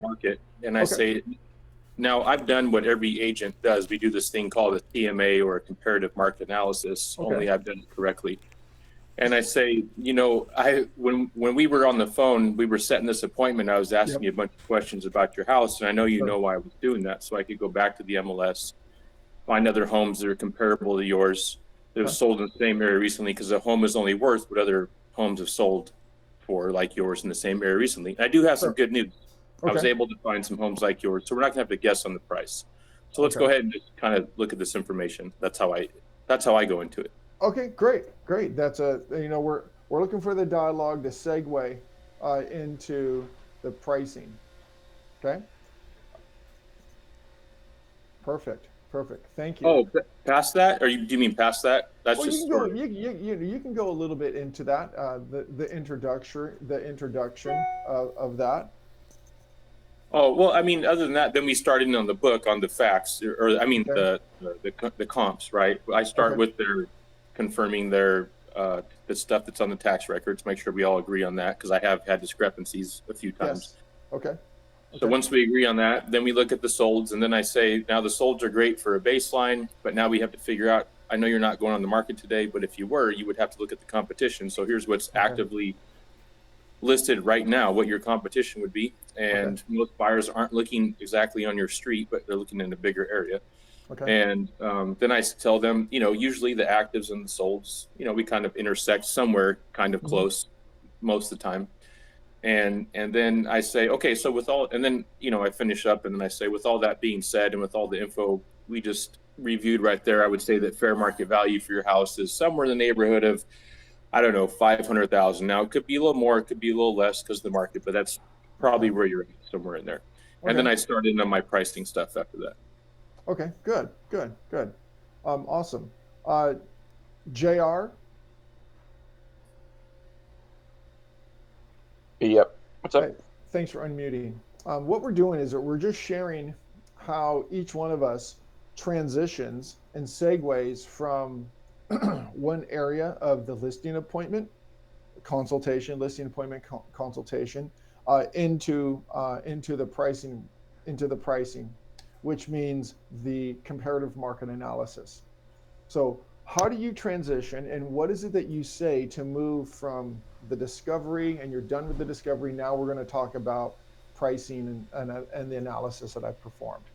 market, and I Okay. say, now I've done what every agent does. We do this thing called a CMA, or a comparative market analysis, Okay. only I've done it correctly. And I say, when we were on the phone, we were setting this appointment. I was asking you a bunch of questions about your house, and I know you know why I was doing that, so I could go back to the MLS, find other homes that are comparable to yours that have sold in the same area recently, because a home is only worth what other homes have sold for, like yours, in the same area recently. And I do have some good news. I was able to find some homes like yours, so we're not gonna have to guess on the price. So let's go ahead and just kind of look at this information. That's how I go into it. Okay, great. That's we're looking for the dialogue to segue into the pricing. Okay. Perfect. Thank you. Oh, past that, or do you mean past that? That's Well, just you can go a little bit into that, the introduction of that. Oh, well, I mean, other than that, then we start in on the book, on the facts, or I mean, the comps, right? I start with their confirming their the stuff that's on the tax records, make sure we all agree on that, because I have had discrepancies a few times. Okay. So once we agree on that, then we look at the solds, and then I say, now the solds are great for a baseline, but now we have to figure out, I know you're not going on the market today, but if you were, you would have to look at the competition. So here's what's actively listed right now, what your competition would be. And most buyers aren't looking exactly on your street, but they're looking in a bigger area. And then I tell them, usually the actives and the solds, we kind of intersect somewhere kind of close most of the time. And then I say, okay, so and then, I finish up, and then I say, with all that being said, and with all the info we just reviewed right there, I would say that fair market value for your house is somewhere in the neighborhood of, I don't know, 500,000. Now it could be a little more, it could be a little less because of the market, but that's probably where you're at, somewhere in there. And then I start in on my pricing stuff after that. Okay, good. Awesome. JR? Yep. What's up? Thanks for unmuting. What we're doing is that we're just sharing how each one of us transitions and segues from one area of the listing appointment, consultation, into the pricing, which means the comparative market analysis. So how do you transition, and what is it that you say to move from the discovery, and you're done with the discovery, now we're going to talk about pricing and the analysis that I've performed?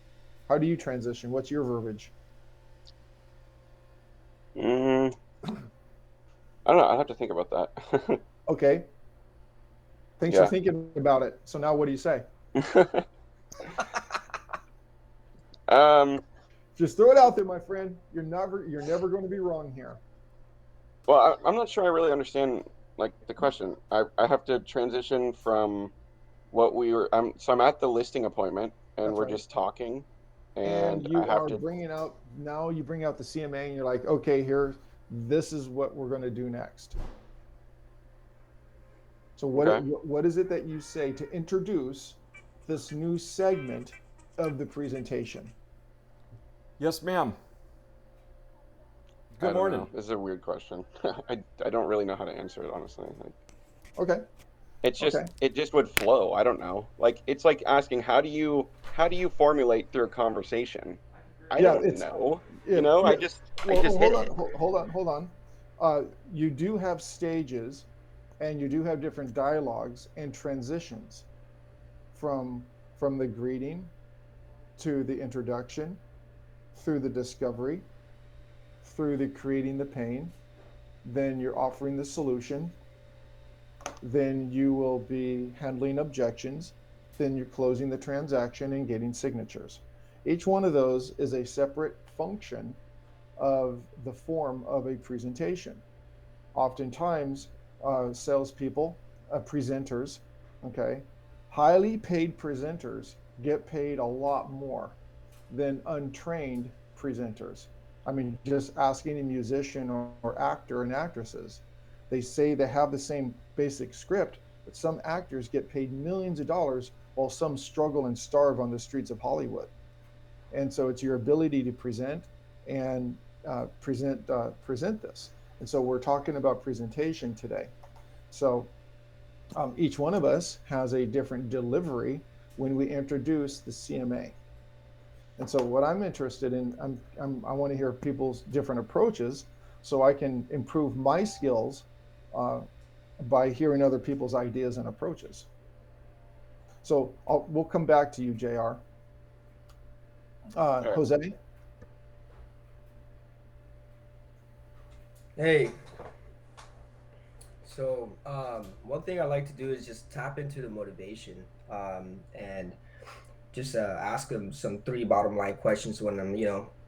How do you transition? What's your verbiage? I don't know. I have to think about that. Okay. Thanks for thinking about it. So now what do you say? Just throw it out there, my friend. You're never going to be wrong here. Well, I'm not sure I really understand the question. I have to transition from what we were. So I'm at the listing appointment, and we're just talking, and you I have to bring out the CMA, and you're like, okay, this is what we're going to do next. So what is it that you say to introduce this new segment of the presentation? Yes, ma'am. Good morning. Know. This is a weird question. I don't really know how to answer it, honestly. Okay. It's just it just would flow. I don't know. It's like asking how do you formulate through a conversation? I don't know. I just hold on. You do have stages, and you do have different dialogues and transitions from the greeting to the introduction, through the discovery, through the creating the pain, then you're offering the solution, then you will be handling objections, then you're closing the transaction and getting signatures. Each one of those is a separate function of the form of a presentation. Oftentimes, salespeople, presenters, highly paid presenters get paid a lot more than untrained presenters. I mean, just asking a musician or actor and actresses, they say they have the same basic script, but some actors get paid millions of dollars while some struggle and starve on the streets of Hollywood. And so it's your ability to present and present this. And so we're talking about presentation today. So each one of us has a different delivery when we introduce the CMA. And so what I'm interested in, I want to hear people's different approaches so I can improve my skills by hearing other people's ideas and approaches. So we'll come back to you, JR. right. Jose? Hey, so one thing I like to do is just tap into the motivation and just ask them some 3 bottom line questions when I'm,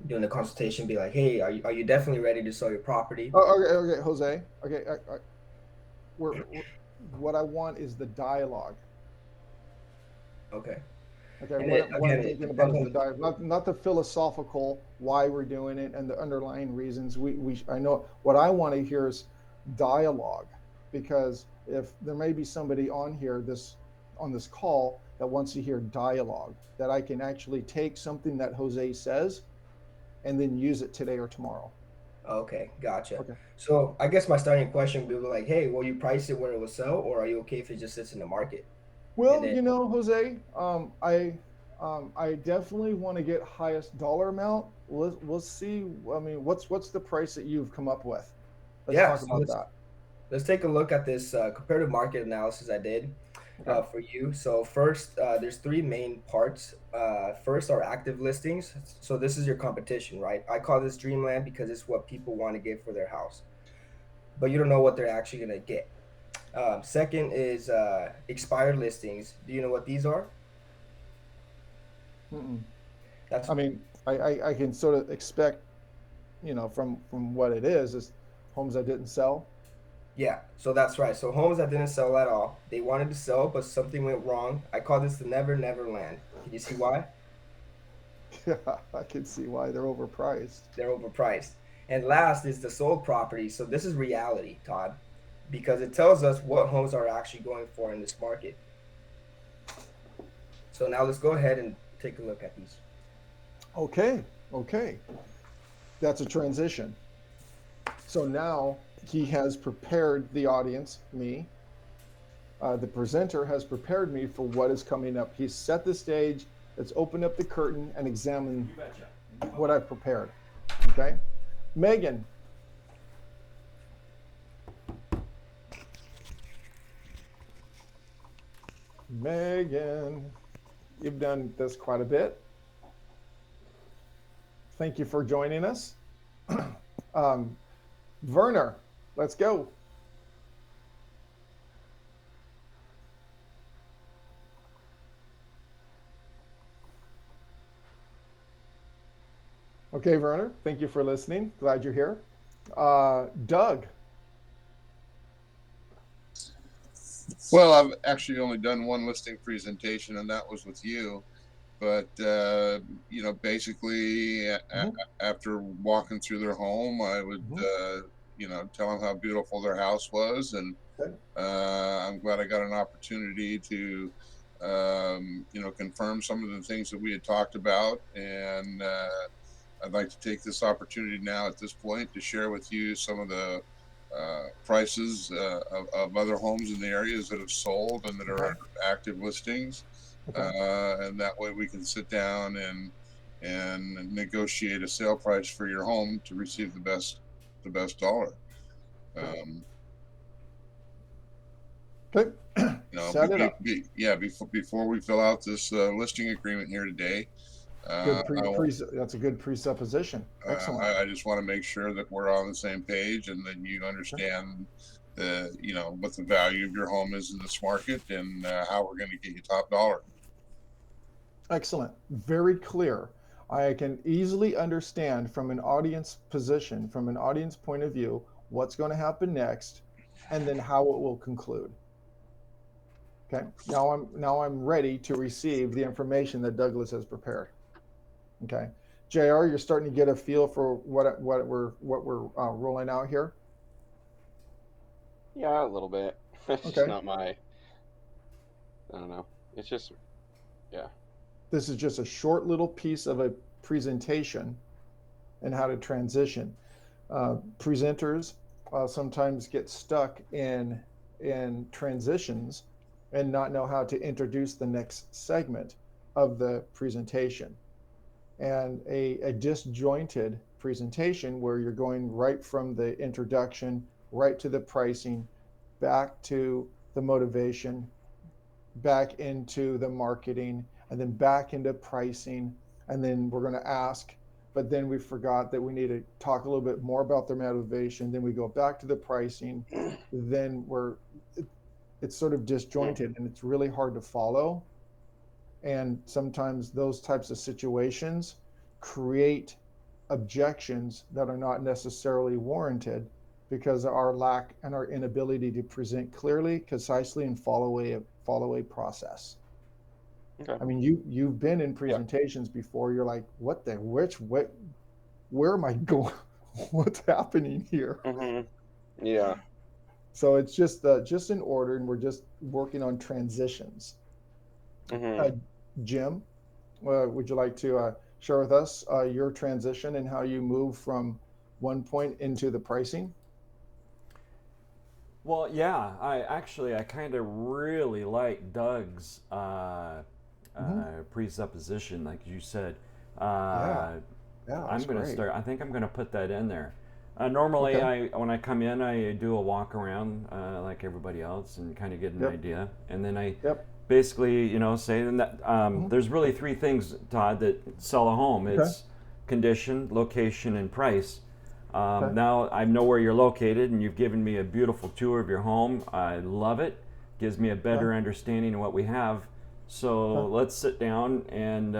doing the consultation. Be like, hey, are you definitely ready to sell your property? Okay, Jose. Okay, what I want is the dialogue. Okay. Okay, And what I'm it thinking about depends is the dialogue, not the philosophical why we're doing it and the underlying reasons. I know what I want to hear is dialogue, because if there may be somebody on here on this call that wants to hear dialogue, that I can actually take something that Jose says and then use it today or tomorrow. Okay, gotcha. Okay. So I guess my starting question would be like, hey, will you price it where it will sell, or are you okay if it just sits in the market? Well, And then, Jose, I definitely want to get highest dollar amount. We'll see. I mean, what's the price that you've come up with? Let's yeah, talk so about that. let's take a look at this comparative market analysis I did Okay. for you. So first, there's 3 main parts. First are active listings. So this is your competition, right? I call this dreamland because it's what people want to get for their house, but you don't know what they're actually gonna get. Second is expired listings. Do you know what these are? Mm-mm. That's I mean, I can sort of expect, from what it is homes that didn't sell. Yeah, so that's right. So homes that didn't sell at all. They wanted to sell, but something went wrong. I call this the never never land. Can you see why? Yeah, I can see why they're overpriced. They're overpriced. And last is the sold property. So this is reality, Todd, because it tells us what homes are actually going for in this market. So now let's go ahead and take a look at these. Okay. That's a transition. So now he has prepared the audience, me. The presenter has prepared me for what is coming up. He's set the stage. Let's open up the curtain and examine what I've prepared. Okay. Megan. Megan, you've done this quite a bit. Thank you for joining us. Werner, let's go. Okay, Werner, thank you for listening. Glad you're here. Doug. Well, I've actually only done one listing presentation, and that was with you. But basically, after walking through their home, I would, tell them how beautiful their house was, and I'm glad I got an opportunity to, confirm some of the things that we had talked about, and I'd like to take this opportunity now at this point to share with you some of the prices of other homes in the areas that have sold and that are active listings. And that way we can sit down and negotiate a sale price for your home to receive the best dollar. Okay. Before we fill out this listing agreement here today, that's a good presupposition. Excellent. I just want to make sure that we're on the same page and that you understand what the value of your home is in this market and how we're going to get you top dollar. Excellent. Very clear. I can easily understand from an audience position, from an audience point of view, what's going to happen next, and then how it will conclude. Okay. Now I'm ready to receive the information that Douglas has prepared. Okay. JR, you're starting to get a feel for what we're rolling out here. Yeah, a little bit. It's just not my. I don't know. It's just, yeah. This is just a short little piece of a presentation and how to transition. Presenters sometimes get stuck in transitions and not know how to introduce the next segment of the presentation. And a disjointed presentation where you're going right from the introduction, right to the pricing, back to the motivation, back into the marketing, and then back into pricing. And then we're going to ask, but then we forgot that we need to talk a little bit more about their motivation. Then we go back to the pricing. Then it's sort of disjointed and it's really hard to follow. And sometimes those types of situations create objections that are not necessarily warranted because of our lack and our inability to present clearly, concisely, and follow a process. Okay. I mean, you've been in presentations before. You're like, what, where am I going? What's happening here? Yeah. So it's just in order, and we're just working on transitions. Jim, would you like to share with us your transition and how you move from one point into the pricing? Well, yeah, I kind of really like Doug's presupposition, like you said. Yeah, I'm going to great. start. I think I'm going to put that in there. Normally, Okay. when I come in, I do a walk around like everybody else and kind of get an idea, and then I basically, say that there's really three things, Todd, that sell a home. It's condition, location, and price. Now I know where you're located, and you've given me a beautiful tour of your home. I love it. Gives me a better understanding of what we have. So let's sit down and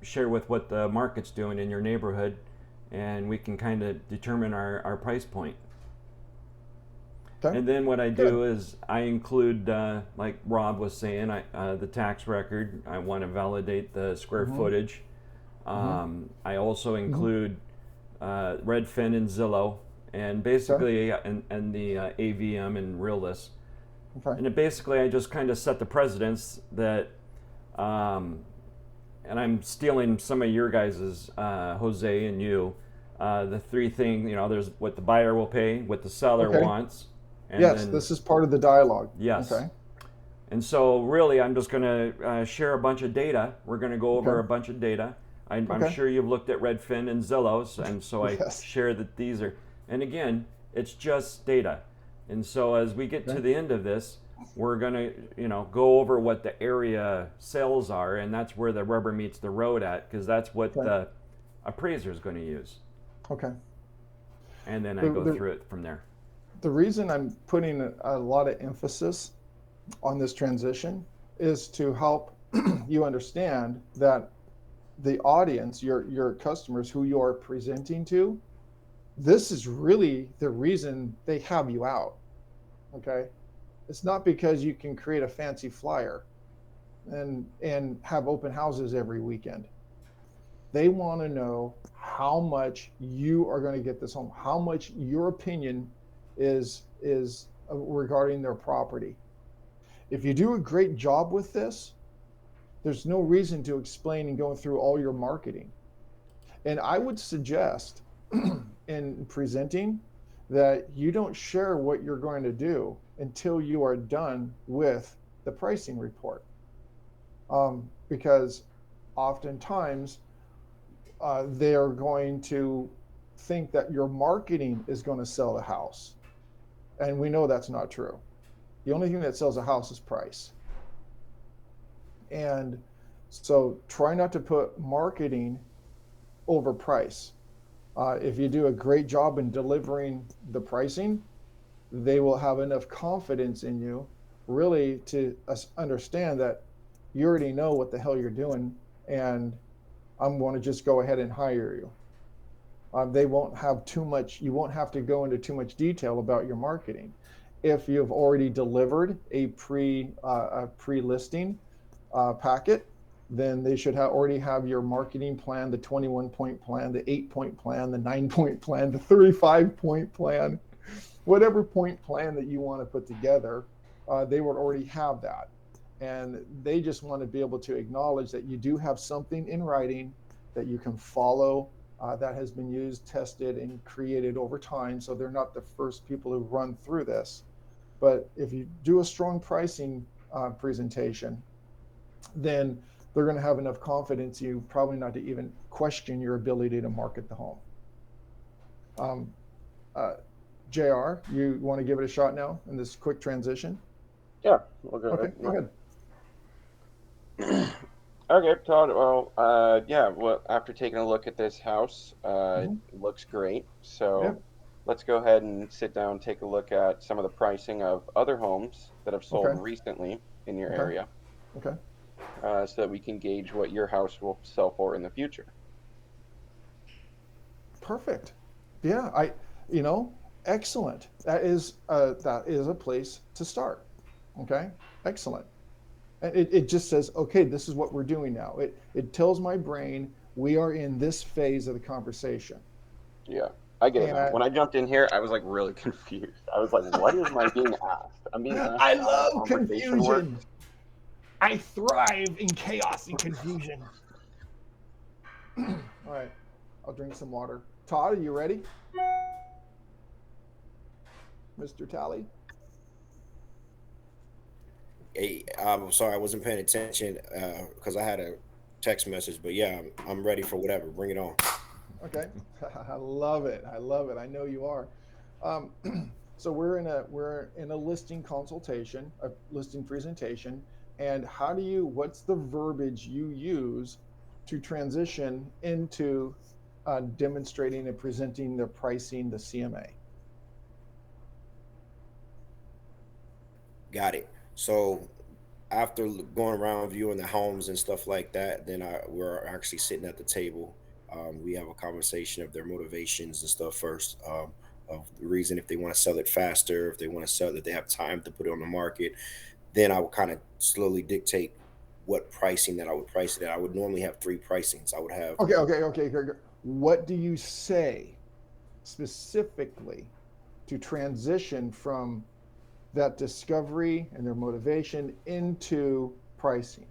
share with what the market's doing in your neighborhood, and we can kind of determine our price point. And then what I do is I include, like Rob was saying, the tax record. I want to validate the square footage. I also include Redfin and Zillow, and basically, and the AVM and Reallist. And basically, I just kind of set the precedents that, and I'm stealing some of your guys's, Jose and you, the three things, there's what the buyer will pay, what the seller wants. And yes, then, this is part of the dialogue. Yes. Okay. And so really, I'm just going to share a bunch of data. We're going to go over a bunch of data. I'm sure you've looked at Redfin and Zillow, and so I share that these are, and again, it's just data. And so as we get to the end of this, we're going to, go over what the area sales are, and that's where the rubber meets the road at, because that's what the appraiser is going to use. Okay. And then I go through it from there. The reason I'm putting a lot of emphasis on this transition is to help you understand that the audience, your customers who you are presenting to, this is really the reason they have you out. Okay. It's not because you can create a fancy flyer and have open houses every weekend. They want to know how much you are going to get this home, how much your opinion is regarding their property. If you do a great job with this, there's no reason to explain and go through all your marketing. And I would suggest in presenting that you don't share what you're going to do until you are done with the pricing report. Because oftentimes they are going to think that your marketing is going to sell the house. And we know that's not true. The only thing that sells a house is price. And so try not to put marketing over price. If you do a great job in delivering the pricing, they will have enough confidence in you really to understand that you already know what the hell you're doing, and I'm going to just go ahead and hire you. They won't have too much, you won't have to go into too much detail about your marketing. If you've already delivered a pre-listing packet, then they should already have your marketing plan, the 21-point plan, the 8-point plan, the 9-point plan, the 35-point plan, whatever point plan that you want to put together, they would already have that. And they just want to be able to acknowledge that you do have something in writing that you can follow, that has been used, tested, and created over time. So they're not the first people who run through this. But if you do a strong pricing presentation, then they're going to have enough confidence in you probably not to even question your ability to market the home. JR, you want to give it a shot now in this quick transition? Yeah, we'll go Okay, ahead. go ahead. Okay, Todd. Well, yeah. Well, after taking a look at this house, it looks great. So Yep. let's go ahead and sit down, take a look at some of the pricing of other homes that have sold Okay. recently in your Okay. area, Okay. so that we can gauge what your house will sell for in the future. Perfect. Yeah, excellent. That is a place to start. Okay, excellent. And it just says, okay, this is what we're doing now. It tells my brain we are in this phase of the conversation. Yeah, I get it now. When I jumped in here, I was like really confused. I was like, what is my being asked? I'm being asked. I how love conversation confusion. works. I thrive in chaos and confusion. All right, I'll drink some water. Todd, are you ready? Mr. Tally? Hey, I'm sorry, I wasn't paying attention because I had a text message, but yeah, I'm ready for whatever. Bring it on. Okay, I love it. I love it. I know you are. So we're in a listing consultation, a listing presentation, and what's the verbiage you use to transition into demonstrating and presenting the pricing, the CMA? Got it. So after going around viewing the homes and stuff like that, then we're actually sitting at the table. We have a conversation of their motivations and stuff first, of the reason if they want to sell it faster, if they want to sell it, they have time to put it on the market. Then I would kind of slowly dictate what pricing that I would price it at. I would normally have 3 pricings. I would have. Okay. What do you say specifically to transition from that discovery and their motivation into pricing?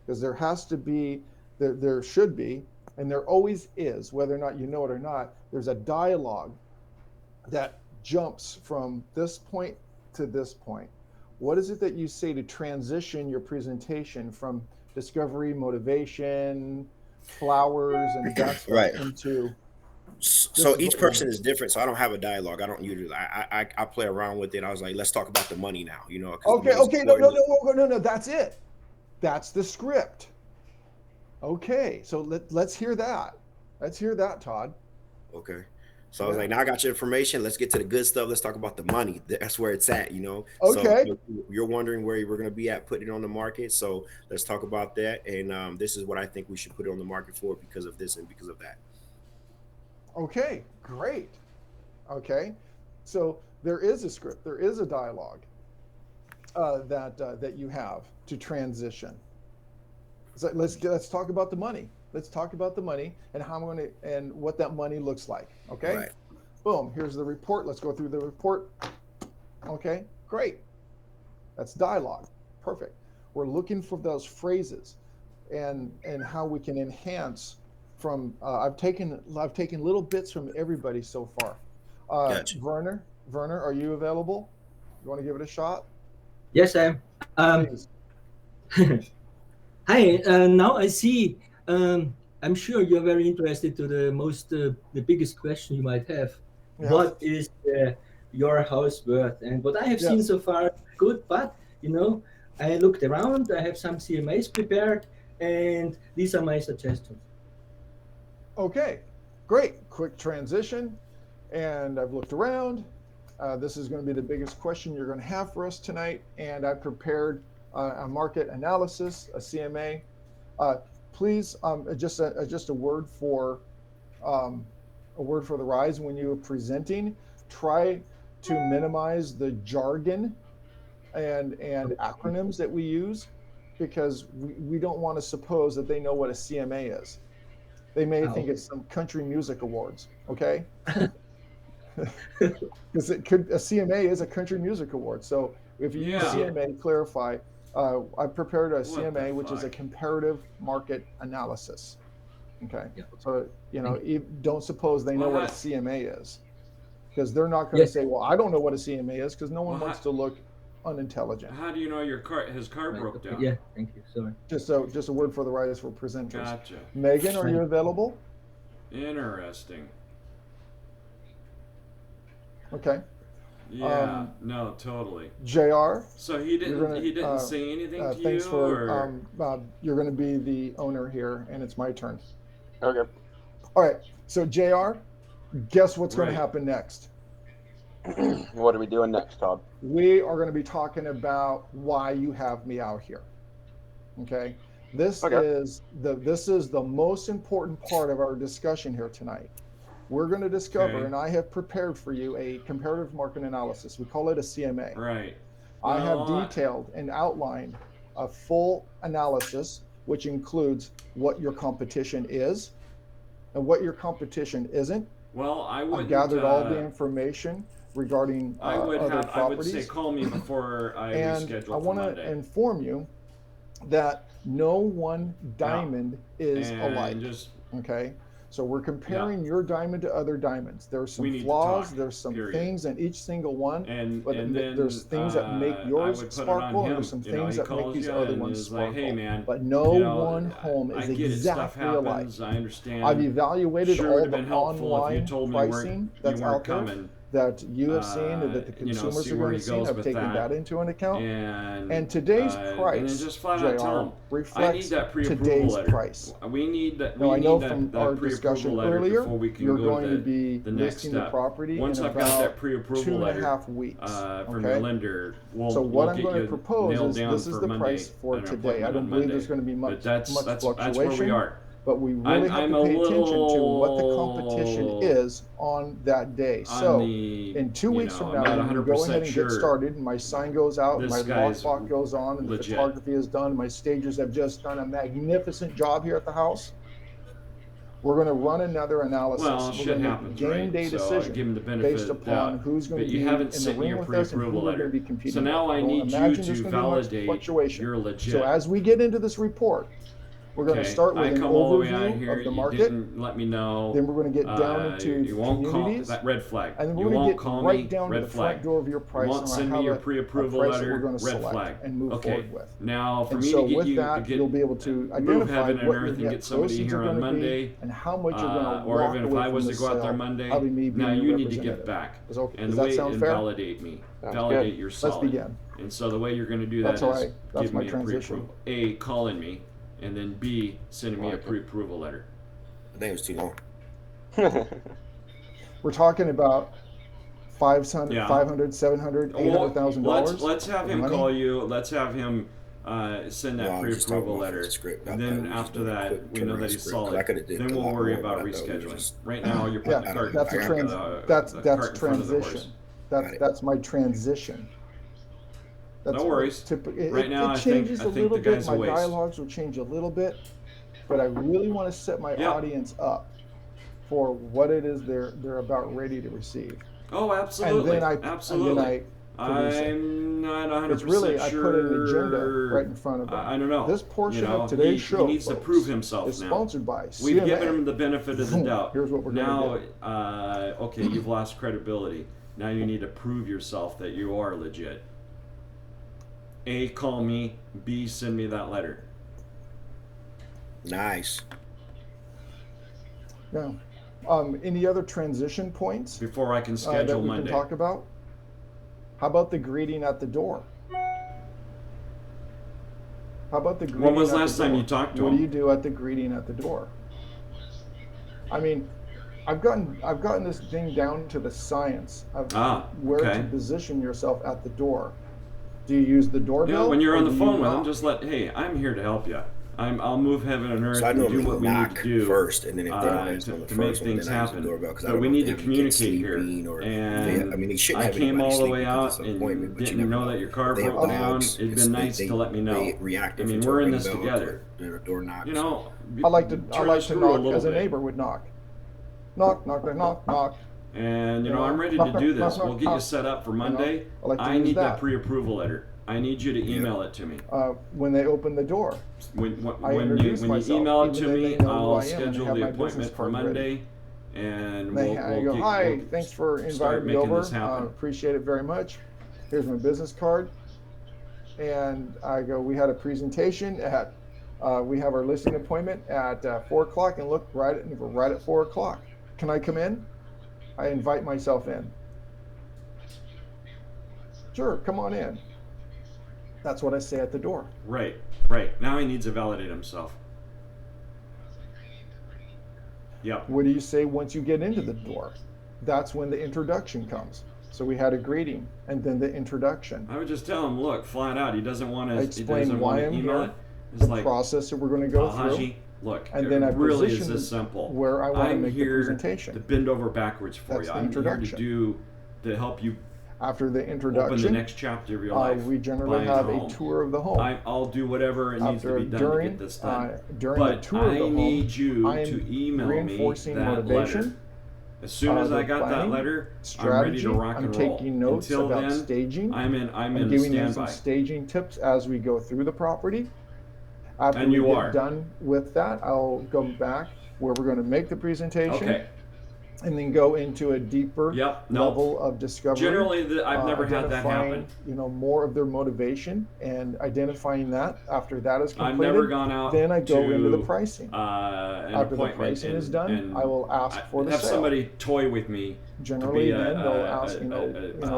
Because there has to be, there should be, and there always is, whether or not you know it or not, there's a dialogue that jumps from this point to this point. What is it that you say to transition your presentation from discovery, motivation, flowers, and that stuff Right. into? So each person is different. So I don't have a dialogue. I don't usually. I play around with it. I was like, let's talk about the money now. Okay. No. That's it. That's the script. Okay. So let's hear that. Let's hear that, Todd. Okay. So I was like, now I got your information. Let's get to the good stuff. Let's talk about the money. That's where it's at, Okay. So you're wondering where we're going to be at putting it on the market. So let's talk about that. And this is what I think we should put it on the market for because of this and because of that. Okay, great. Okay, so there is a script, there is a dialogue that you have to transition. So let's talk about the money. Let's talk about the money and and what that money looks like. Okay, Right. Boom. Here's the report. Let's go through the report. Okay, great. That's dialogue. Perfect. We're looking for those phrases and how we can enhance. From I've taken little bits from everybody so far. Gotcha. Werner, are you available? You want to give it a shot? Yes, I am. Please. Hi. Now I see. I'm sure you're very interested to the biggest question you might have. Yeah. What is your house worth? And what I have seen so far, good. But I looked around. I have some CMAs prepared, and these are my suggestions. Okay, great. Quick transition. And I've looked around. This is going to be the biggest question you're going to have for us tonight. And I prepared a market analysis, a CMA. Please, just a word for the rise when you are presenting. Try to minimize the jargon and acronyms that we use, because we don't want to suppose that they know what a CMA is. They may think it's some country music awards, okay? Because a CMA is a country music award. So if you use CMA, clarify. I prepared a CMA, which is a comparative market analysis. Okay, so don't suppose they know what a CMA is, because they're not going to say, "Well, I don't know what a CMA is," because no one wants to look unintelligent. How do you know his car broke down? Yeah, thank you. Sorry. Just a word for the writers for presenters. Gotcha. Megan, are you available? Interesting. Okay. Yeah. No, totally. JR. So he didn't say anything to thanks you, for or? you're going to be the owner here, and it's my turn. Okay. All right. So JR, guess what's going Right. to happen next? What are we doing next, Todd? We are going to be talking about why you have me out here. Okay. This is the most important part of our discussion here tonight. We're going to discover, and I have prepared for you a comparative market analysis. We call it a CMA. Right. I have detailed and outlined a full analysis, which includes what your competition is and what your competition isn't. Well, I've gathered all the information regarding other properties. I would say call me before I reschedule. I want to inform you that no one diamond is alike. Okay. So we're comparing your diamond to other diamonds. There's some flaws. There's some things in each single one. But then there's things that make yours sparkle, and there's some things that make these other ones sparkle. Like, hey, man, but no one home is exactly alike. I understand. I've evaluated all the online pricing that's out there that you have seen and that the consumers are going to see. I've taken that into an account. And today's price, JR, reflects today's price. We need that. Now, I know from our discussion earlier, you're going to be listing the property in about 2.5 weeks. From your lender, so what I'm going to propose is this is the price for today. I don't believe there's going to be much fluctuation. That's where we are. But we really have to pay attention to what the competition is on that day. So in 2 weeks from now, when we go ahead and get started, and my sign goes out, and my lockbox goes on, and the photography is done, and my stagers have just done a magnificent job here at the house, we're going to run another analysis. Well, we're going to make a game day decision based upon who's going to be in the ring with us and who we're going to be competing with. So now I need you to validate you're legit. So as we get into this report, we're going to start with an overview of the market. You didn't let me know. Then we're going to get down into communities. That red flag. And then we're going to get right down to the front door of your price. You won't send me your pre-approval letter. We're going to red select flag. And move forward with. Now, for and me so to get with you that, to get you'll be able to move identify heaven and what earth your and net get somebody proceeds here are on going to Monday, be and how much you're going to or walk even if away I was from to the go out there sale. Monday, I'll be me now being you need to representative. get back And and that wait sound and fair? validate me. Sounds Validate good. your solid. Let's begin. And so the way you're going to do that That's all is right. That's give my me a transition. pre-approval. A, calling me, and then B, sending me a pre-approval letter. I think it was too long. We're talking about $500, $700, $800,000. Let's have him call you. Let's have him send that pre-approval letter. And then after that, we know that he's solid. Then we'll worry about rescheduling. Right now, you're putting the cart. That's transition. That's my transition. No worries. Right now, it changes a little bit. My dialogues will change a little bit, but I really want to set my audience up for what it is they're about ready to receive. Oh, absolutely. Absolutely. I'm not 100% it's really, sure. I put an agenda right in front of them. I don't know. This portion of today's show he needs to prove himself is now. sponsored by CMA. We've given him the benefit of the doubt. Here's what we're going to do. Okay, you've lost credibility. Now you need to prove yourself that you are legit. A, call me. B, send me that letter. Nice. Yeah. Any other transition points before I can schedule that we Monday? Can talk about? How about the greeting at the door? How about the greeting? When was the last time you talked to him? What do you do at the greeting at the door? I mean, I've gotten this thing down to the science of where to position yourself at the door. Do you use the doorbell? When you're on the phone with them, just hey, I'm here to help you. I'll move heaven and earth and do what we need to do first, and then if they don't answer on the to make first one, things then I use the happen. doorbell, 'cause I But don't we know need if to they communicate here. And I came all the way out and didn't know that your car broke down. It'd been nice to let me know. I mean, we're in this together. Door knocks. I like to knock as a neighbor would knock. Knock, knock, knock, knock. And I'm ready to do this. We'll get you set up for Monday. I need that pre-approval letter. I need you to email it to me. When they open the door. When you email it to me, I'll schedule the appointment for Monday, and we'll go, hi, thanks for inviting me over. Appreciate it very much. Here's my business card. and I go, we had a presentation at, we have our listing appointment at 4 o'clock, and look, right at 4 o'clock. Can I come in? I invite myself in. Sure, come on in. That's what I say at the door. Right. Now he needs to validate himself. Yep. What do you say once you get into the door? That's when the introduction comes. So we had a greeting and then the introduction. I would just tell him, look, flat out, he doesn't want to. Explain why I'm here, the process that we're going to go through. Haji, look, and then I really is position this simple. Where I want to I'm make the here presentation. to bend over backwards for That's you. the I'm introduction. here to help you. After the introduction, open the next chapter of your life. We generally have a tour of the home. I'll do whatever it needs to be done to get this done. During but the tour of the home, I need you to email me that letter. As soon as I got that letter, I'm ready to rock and roll. I'm taking notes Until about then, staging. I'm in giving you some standby. staging tips as we go through the property. After And we you get are. done with that, I'll go back where we're going to make the presentation. Okay. And then go into a deeper level of discovery. Generally, I've never had that happen. More of their motivation and identifying that. After that is completed, I've never gone out. Then I go into the pricing. After the pricing is done, I will ask for the have sale. somebody toy with me. Generally, then they'll ask.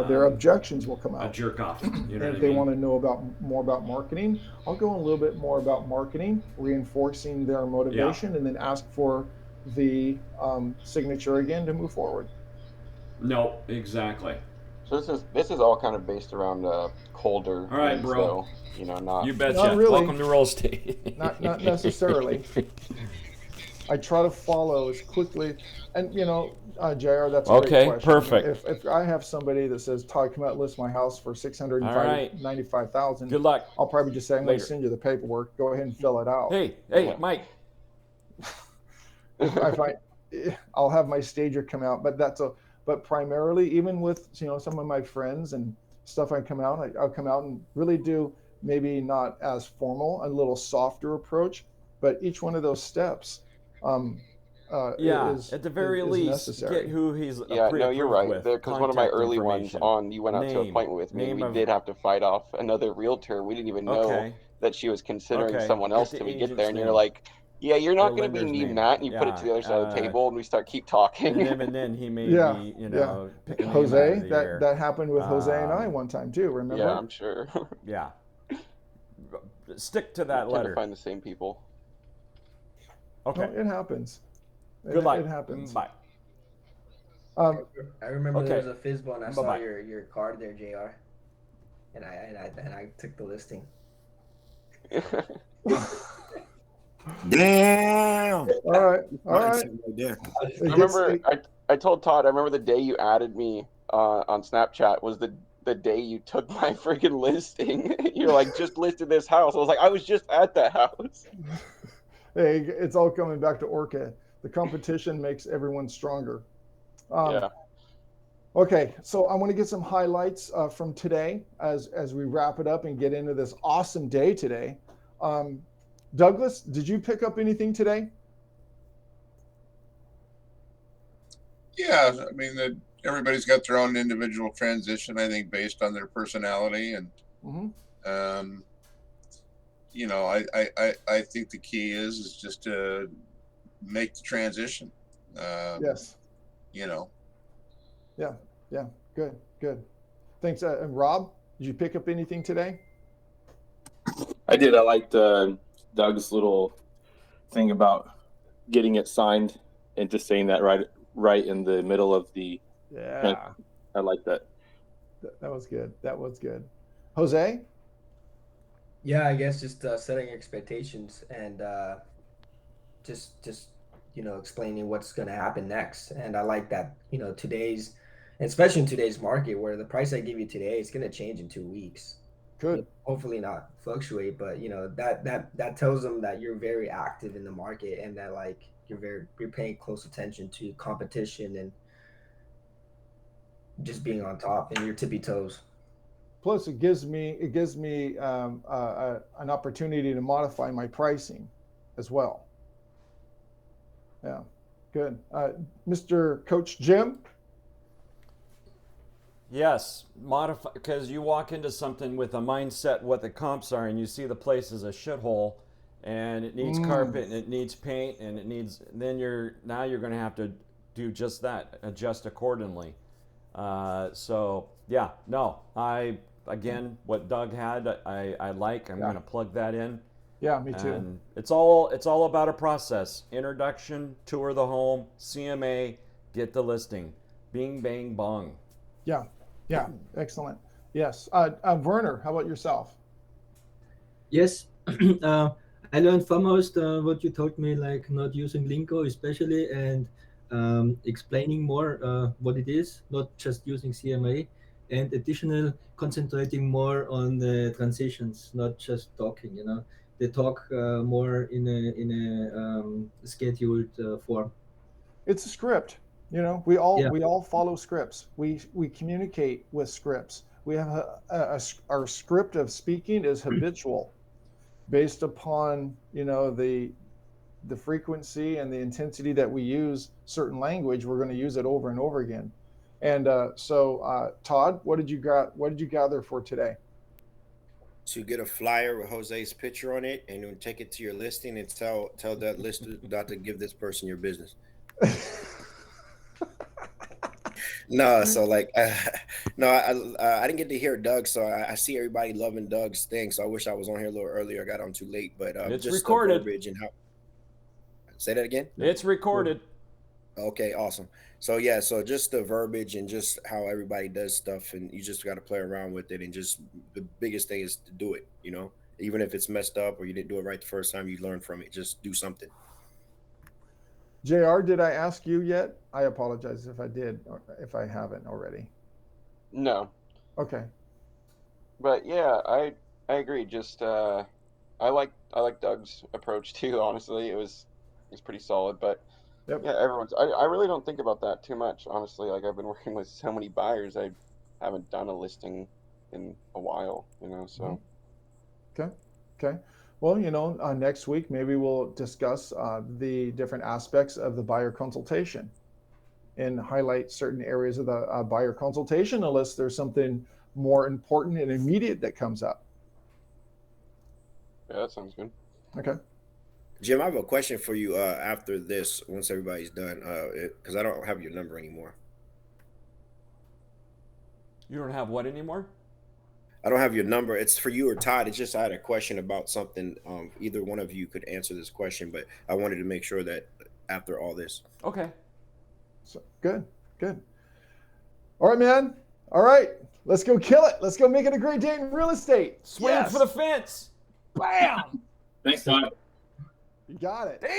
Their objections will come out. A jerk off. You know and if they want to know more about marketing, I'll go a little bit more about marketing, reinforcing their motivation, and then ask for the signature again to move forward. No, exactly. So this is all kind of based around colder. All right, bro. So, not. You betcha. Not really. Welcome to real estate. not necessarily. I try to follow as quickly, and JR, that's a great question. Perfect. If I have somebody that says, "Todd, come out and list my house for $695,000," Good luck. I'll probably just say, "I'm going to send you the paperwork. Go ahead and fill it out." Hey, Mike. I'll have my stager come out, but primarily, even with some of my friends and stuff, I'll come out and really do maybe not as formal, a little softer approach, but each one of those steps at the very least, necessary. get who he's you're right. with. Because one of my early ones you went out to an appointment with me. We did have to fight off another realtor. We didn't even know that she was considering someone else till we get there, and you're like, yeah, you're not going to be needing that, and you put it to the other side of the table, and we keep talking. And then he made me, pick a name Jose, out of the air. that happened with Jose and I one time too. Remember? Yeah, I'm sure. Yeah. Stick to that letter. To find the same people. Okay. No, it happens. Good luck. It happens. Bye. I remember there was a FISBO, and I saw Bye-bye. your card there, JR, and I took the listing. Damn. All right. Right I remember. I told Todd. I remember the day you added me on Snapchat was the day you took my freaking listing. You're like, just listed this house. I was like, I was just at that house. Hey, it's all coming back to Orca. The competition makes everyone stronger. Yeah. Okay, so I want to get some highlights from today as we wrap it up and get into this awesome day today. Douglas, did you pick up anything today? Yeah, I mean, everybody's got their own individual transition, I think, based on their personality. And, I think the key is just to make the transition. Yes. Yeah, good. Thanks. And Rob, did you pick up anything today? I did. I liked Doug's little thing about getting it signed and just saying that right in the middle of the. Yeah. I like that. That was good. Jose? Yeah, I guess just setting expectations and just explaining what's going to happen next. And I like that, especially in today's market where the price I give you today is going to change in 2 weeks. Good. Hopefully not fluctuate, but that tells them that you're very active in the market and that you're paying close attention to competition and just being on top and your tippy toes. Plus, it gives me an opportunity to modify my pricing as well. Yeah, good. Mr. Coach Jim? Yes, modify, because you walk into something with a mindset what the comps are, and you see the place is a shithole, and it needs carpet, and it needs paint, and it needs. Then you're going to have to do just that, adjust accordingly. So yeah, no, again, what Doug had, I like. I'm going to plug that in. Yeah, me too. And it's all about a process: introduction, tour the home, CMA, get the listing, bing bang bong. Yeah, yeah, excellent. Yes, Werner, how about yourself? Yes, I learned foremost what you told me, like not using lingo especially, and explaining more what it is, not just using CMA, and additional concentrating more on the transitions, not just talking. You know, they talk more in a scheduled form. It's a script. You know, we all follow scripts. We communicate with scripts. We have our script of speaking is habitual, based upon, you know, the frequency and the intensity that we use certain language. We're going to use it over and over again. And so Todd, what did you gather for today? To get a flyer with Jose's picture on it, and then take it to your listing and tell that lister not to give this person your business. No, so like, no, I didn't get to hear Doug, so I see everybody loving Doug's thing. So I wish I was on here a little earlier. I got on too late, but it's just recorded. The verbiage and how. Say that again. It's recorded. Okay, awesome. So yeah, so just the verbiage and just how everybody does stuff, and you just got to play around with it. And just the biggest thing is to do it. You know, even if it's messed up or you didn't do it right the first time, you learn from it. Just do something. JR, did I ask you yet? I apologize if I did, or if I haven't already. No. Okay. But yeah, I agree. Just I like Doug's approach too. Honestly, it's pretty solid. But yep. Yeah, I really don't think about that too much. Honestly, like I've been working with so many buyers, I haven't done a listing in a while. You know, so. Okay. Well, you know, next week maybe we'll discuss the different aspects of the buyer consultation and highlight certain areas of the buyer consultation, unless there's something more important and immediate that comes up. Yeah, that sounds good. Okay. Jim, I have a question for you after this, once everybody's done, because I don't have your number anymore. You don't have what anymore? I don't have your number. It's for you or Todd. It's just I had a question about something. Either one of you could answer this question, but I wanted to make sure that after all this. Okay. So good. All right, man. All right. Let's go kill it. Let's go make it a great day in real estate. Swing for the fence. Bam. Thanks, Todd. You got it.